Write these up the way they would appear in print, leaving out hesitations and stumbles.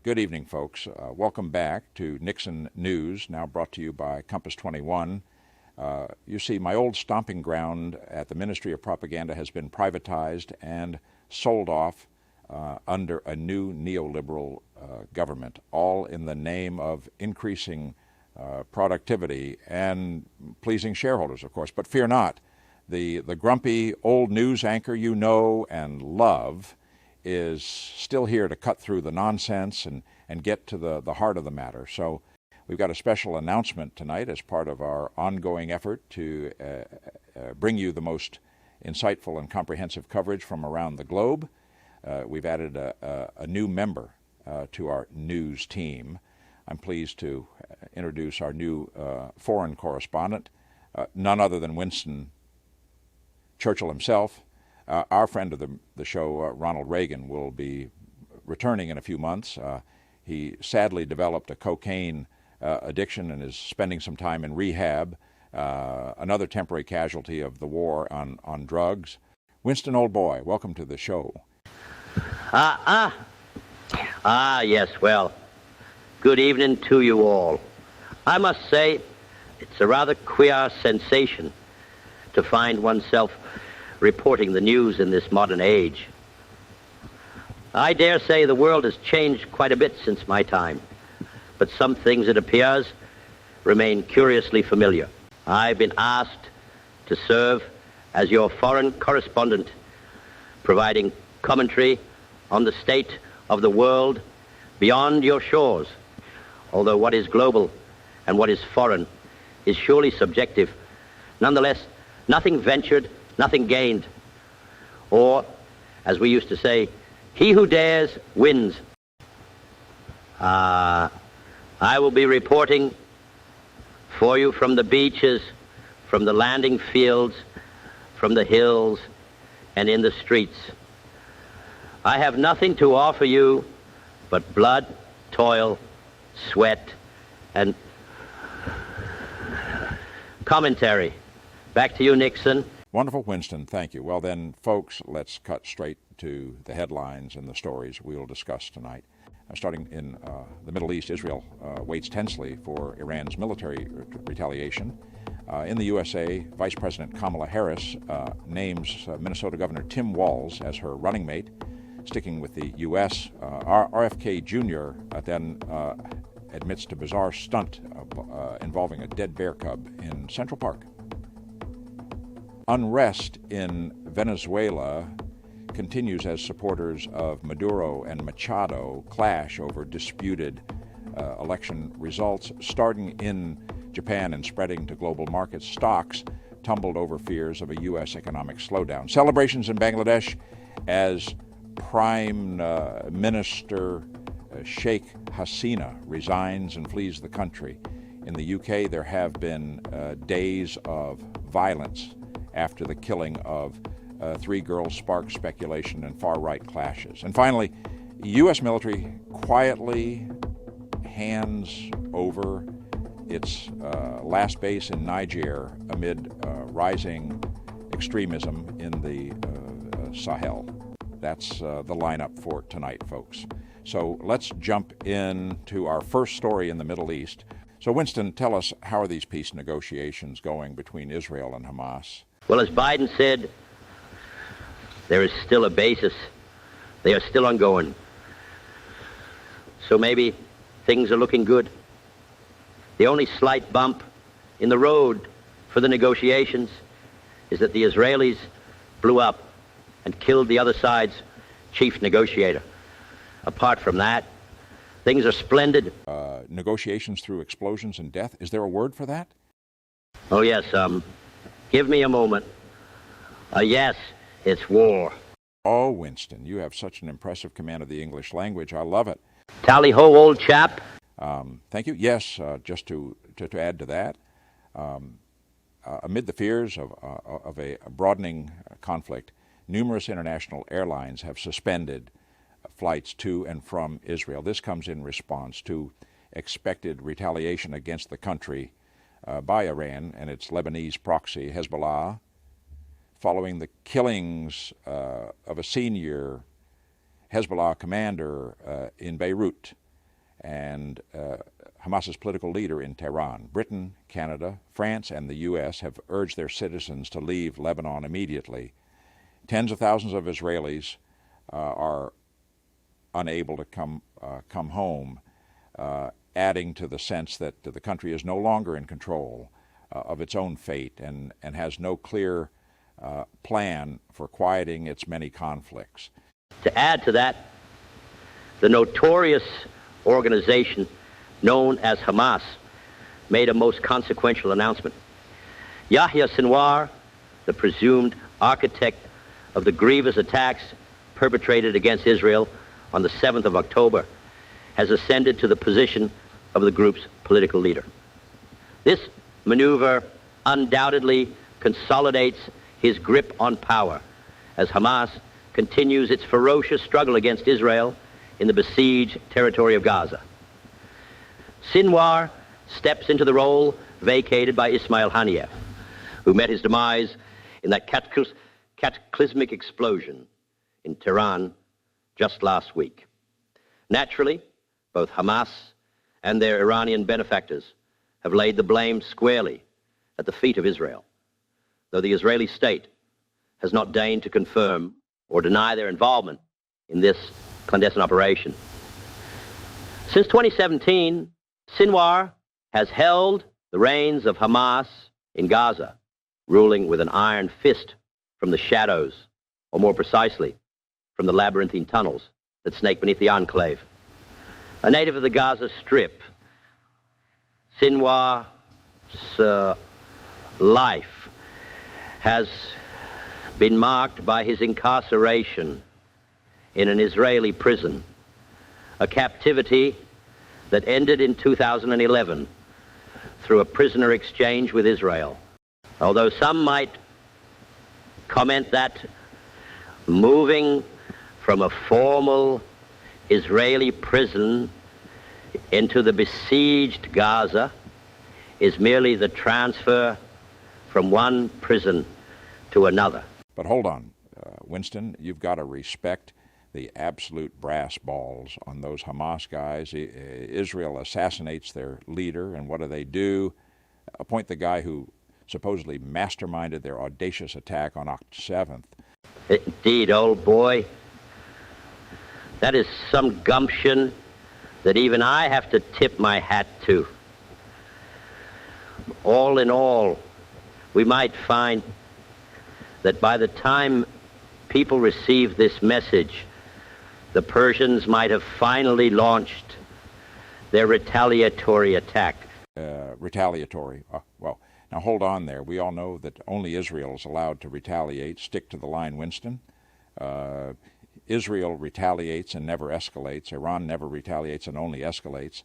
Good evening, folks. Welcome back to Nixon News, now brought to you by Compass 21. You see, my old stomping ground at the Ministry of Propaganda has been privatized and sold off under a new neoliberal government, all in the name of increasing productivity and pleasing shareholders, of course. But fear not, the grumpy old news anchor you know and love is still here to cut through the nonsense and get to the heart of the matter. So we've got a special announcement tonight as part of our ongoing effort to bring you the most insightful and comprehensive coverage from around the globe. We've added a new member to our news team. I'm pleased to introduce our new foreign correspondent, none other than Winston Churchill himself. Our friend of the show, Ronald Reagan, will be returning in a few months. He sadly developed a cocaine addiction and is spending some time in rehab, another temporary casualty of the war on drugs. Winston, old boy, welcome to the show. Yes, well, good evening to you all. I must say, it's a rather queer sensation to find oneself reporting the news in this modern age. I dare say the world has changed quite a bit since my time, but some things, it appears, remain curiously familiar. I've been asked to serve as your foreign correspondent, providing commentary on the state of the world beyond your shores. Although what is global and what is foreign is surely subjective, nonetheless, nothing ventured, nothing gained. Or, as we used to say, he who dares wins. I will be reporting for you from the beaches, from the landing fields, from the hills, and in the streets. I have nothing to offer you but blood, toil, sweat, and commentary. Back to you, Nixon. Wonderful, Winston. Thank you. Well then, folks, let's cut straight to the headlines and the stories we'll discuss tonight. Starting in the Middle East, Israel waits tensely for Iran's military retaliation. In the USA, Vice President Kamala Harris names Minnesota Governor Tim Walz as her running mate. Sticking with the U.S., RFK Jr. Then admits to bizarre stunt involving a dead bear cub in Central Park. Unrest in Venezuela continues as supporters of Maduro and Machado clash over disputed election results. Starting in Japan and spreading to global markets, stocks tumbled over fears of a U.S. economic slowdown. Celebrations in Bangladesh as Prime Minister Sheikh Hasina resigns and flees the country. In the UK, there have been days of violence after the killing of 3 girls sparked speculation and far-right clashes. And finally, U.S. military quietly hands over its last base in Niger amid rising extremism in the Sahel. That's the lineup for tonight, folks. So let's jump into our first story in the Middle East. So Winston, tell us, how are these peace negotiations going between Israel and Hamas? Well, as Biden said, there is still a basis. They are still ongoing. So maybe things are looking good. The only slight bump in the road for the negotiations is that the Israelis blew up and killed the other side's chief negotiator. Apart from that, things are splendid. Negotiations through explosions and death, is there a word for that? Oh, yes, give me a moment. Yes, it's war. Oh, Winston, you have such an impressive command of the English language. I love it. Tally-ho, old chap. Thank you. Yes, just to add to that, amid the fears of a broadening conflict, numerous international airlines have suspended flights to and from Israel. This comes in response to expected retaliation against the country by Iran and its Lebanese proxy, Hezbollah, following the killings of a senior Hezbollah commander in Beirut and Hamas's political leader in Tehran. Britain, Canada, France, and the U.S. have urged their citizens to leave Lebanon immediately. Tens of thousands of Israelis are unable to come home, adding to the sense that the country is no longer in control of its own fate and has no clear plan for quieting its many conflicts. To add to that, the notorious organization known as Hamas made a most consequential announcement. Yahya Sinwar, the presumed architect of the grievous attacks perpetrated against Israel on the 7th of October, has ascended to the position of the group's political leader. This maneuver undoubtedly consolidates his grip on power as Hamas continues its ferocious struggle against Israel in the besieged territory of Gaza. Sinwar steps into the role vacated by Ismail Haniyeh, who met his demise in that cataclysmic explosion in Tehran just last week. Naturally, both Hamas and their Iranian benefactors have laid the blame squarely at the feet of Israel, though the Israeli state has not deigned to confirm or deny their involvement in this clandestine operation. Since 2017, Sinwar has held the reins of Hamas in Gaza, ruling with an iron fist from the shadows, or more precisely, from the labyrinthine tunnels that snake beneath the enclave. A native of the Gaza Strip, Sinwar's life has been marked by his incarceration in an Israeli prison, a captivity that ended in 2011 through a prisoner exchange with Israel. Although some might comment that moving from a formal Israeli prison into the besieged Gaza is merely the transfer from one prison to another. But hold on, Winston, you've got to respect the absolute brass balls on those Hamas guys. Israel assassinates their leader, and what do? Appoint the guy who supposedly masterminded their audacious attack on October 7th. Indeed, old boy. That is some gumption that even I have to tip my hat to. All in all, we might find that by the time people receive this message, the Persians might have finally launched their retaliatory attack. Retaliatory. Well, now hold on there. We all know that only Israel is allowed to retaliate. Stick to the line, Winston. Israel retaliates and never escalates. Iran never retaliates and only escalates.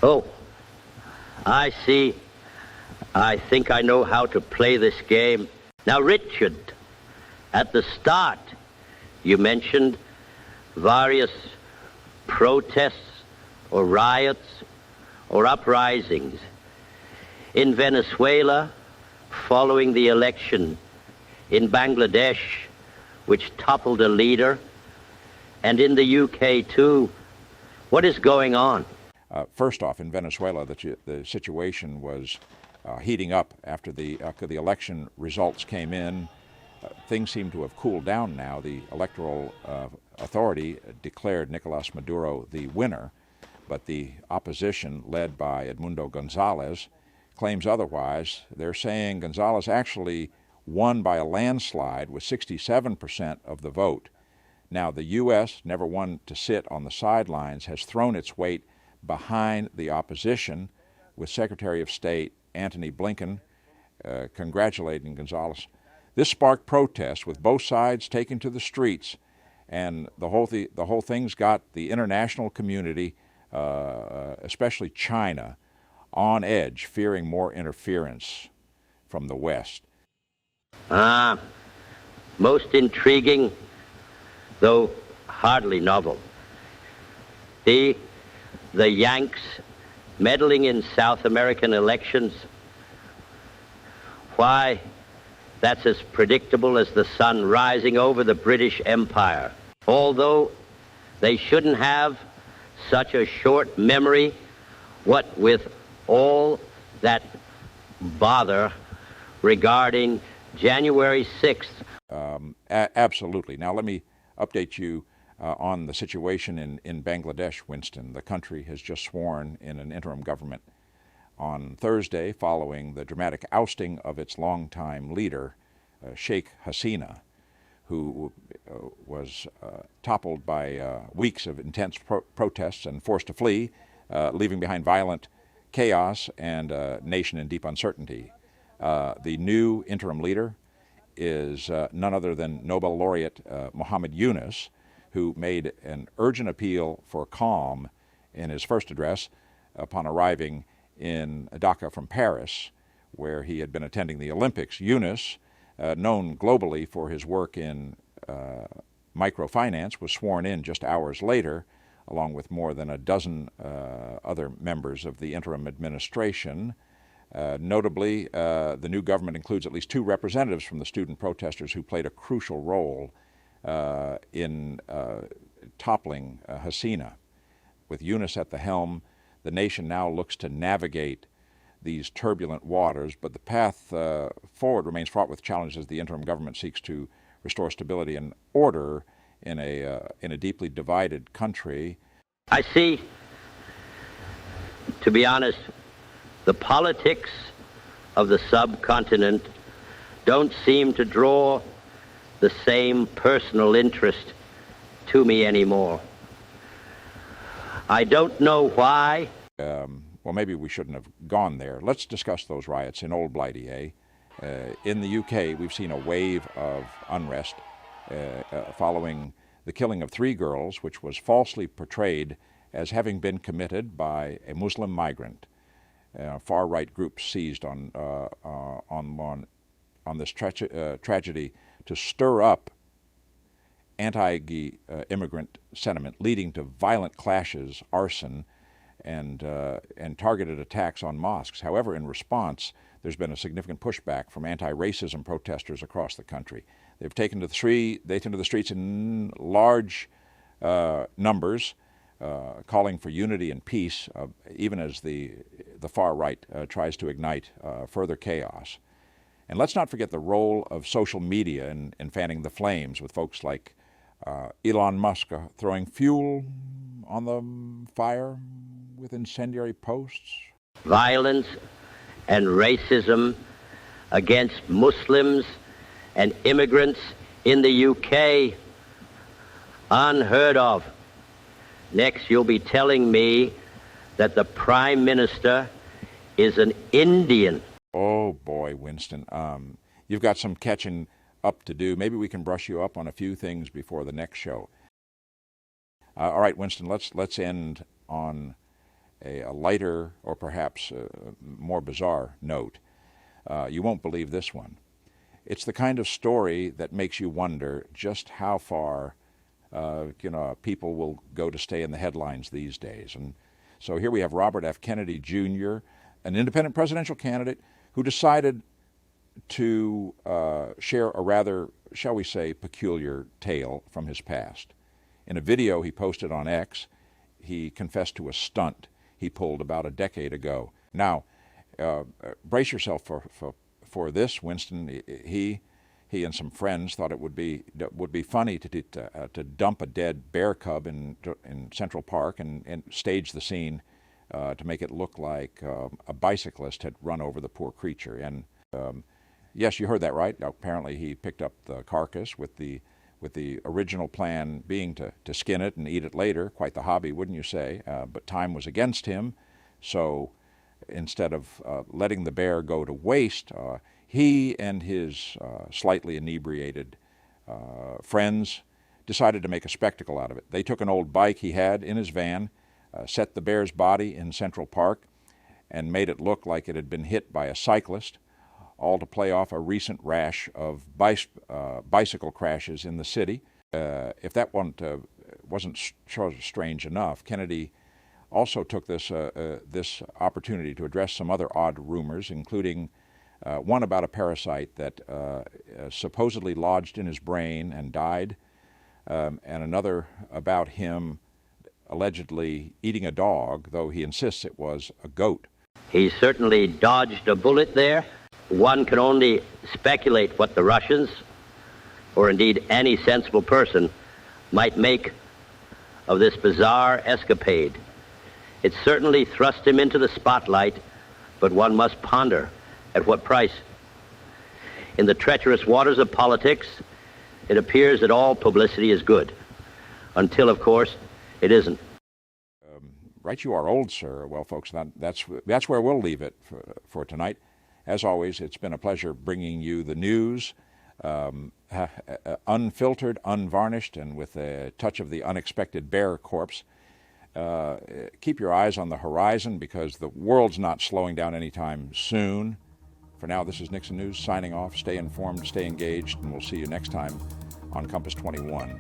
Oh, I see. I think I know how to play this game. Now, Richard, at the start, you mentioned various protests or riots or uprisings in Venezuela following the election, in Bangladesh, which toppled a leader, and in the UK too. What is going on? First off, in Venezuela, the situation was heating up after the election results came in. Things seem to have cooled down now. The electoral authority declared Nicolas Maduro the winner, but the opposition, led by Edmundo Gonzalez, claims otherwise. They're saying Gonzalez actually won by a landslide with 67% of the vote. Now, the U.S., never one to sit on the sidelines, has thrown its weight behind the opposition, with Secretary of State Antony Blinken congratulating Gonzalez. This sparked protests, with both sides taking to the streets, and the whole thing's got the international community, especially China, on edge, fearing more interference from the West. Most intriguing, though hardly novel. The Yanks meddling in South American elections. Why, that's as predictable as the sun rising over the British Empire. Although they shouldn't have such a short memory, what with all that bother regarding January 6th. Absolutely. Now let me update you on the situation in Bangladesh, Winston. The country has just sworn in an interim government on Thursday following the dramatic ousting of its longtime leader, Sheikh Hasina, who was toppled by weeks of intense protests and forced to flee, leaving behind violent chaos and a nation in deep uncertainty. The new interim leader is none other than Nobel laureate Muhammad Yunus, who made an urgent appeal for calm in his first address upon arriving in Dhaka from Paris, where he had been attending the Olympics. Yunus, known globally for his work in microfinance, was sworn in just hours later, along with more than a dozen other members of the interim administration. Notably, the new government includes at least 2 representatives from the student protesters who played a crucial role in toppling Hasina. With Yunus at the helm, the nation now looks to navigate these turbulent waters, but the path forward remains fraught with challenges as the interim government seeks to restore stability and order in a deeply divided country. I see, to be honest, the politics of the subcontinent don't seem to draw the same personal interest to me anymore. I don't know why. Well, maybe we shouldn't have gone there. Let's discuss those riots in Old Blighty, in the UK, we've seen a wave of unrest following the killing of 3 girls, which was falsely portrayed as having been committed by a Muslim migrant. Far-right groups seized on this tragedy to stir up anti-immigrant sentiment, leading to violent clashes, arson, and targeted attacks on mosques. However, in response, there's been a significant pushback from anti-racism protesters across the country. They've taken to the streets in large numbers, calling for unity and peace, even as the far right tries to ignite further chaos. And let's not forget the role of social media in fanning the flames, with folks like Elon Musk throwing fuel on the fire with incendiary posts. Violence and racism against Muslims and immigrants in the UK, unheard of. Next, you'll be telling me that the Prime Minister is an Indian. Oh boy, Winston, you've got some catching up to do. Maybe we can brush you up on a few things before the next show. All right, Winston, let's end on a lighter or perhaps more bizarre note. You won't believe this one. It's the kind of story that makes you wonder just how far people will go to stay in the headlines these days. And so here we have Robert F. Kennedy Jr., an independent presidential candidate who decided to share a rather, shall we say, peculiar tale from his past. In a video he posted on X, he confessed to a stunt he pulled about a decade ago. Now, brace yourself for this, Winston. He and some friends thought it would be funny to dump a dead bear cub in Central Park and stage the scene to make it look like a bicyclist had run over the poor creature. And yes, you heard that right. Apparently, he picked up the carcass with the original plan being to skin it and eat it later. Quite the hobby, wouldn't you say? But time was against him, so instead of letting the bear go to waste, he and his slightly inebriated friends decided to make a spectacle out of it. They took an old bike he had in his van, set the bear's body in Central Park, and made it look like it had been hit by a cyclist, all to play off a recent rash of bicycle crashes in the city. If that wasn't strange enough, Kennedy also took this opportunity to address some other odd rumors, including one about a parasite that supposedly lodged in his brain and died, and another about him allegedly eating a dog, though he insists it was a goat. He certainly dodged a bullet there. One can only speculate what the Russians, or indeed any sensible person, might make of this bizarre escapade. It certainly thrust him into the spotlight, but one must ponder at what price. In the treacherous waters of politics, it appears that all publicity is good, until, of course, it isn't. Right, you are old, sir. Well, folks, that's where we'll leave it for tonight. As always, it's been a pleasure bringing you the news, unfiltered, unvarnished, and with a touch of the unexpected bear corpse. Keep your eyes on the horizon, because the world's not slowing down anytime soon. For now, this is Nixon News signing off. Stay informed, stay engaged, and we'll see you next time on Compass 21.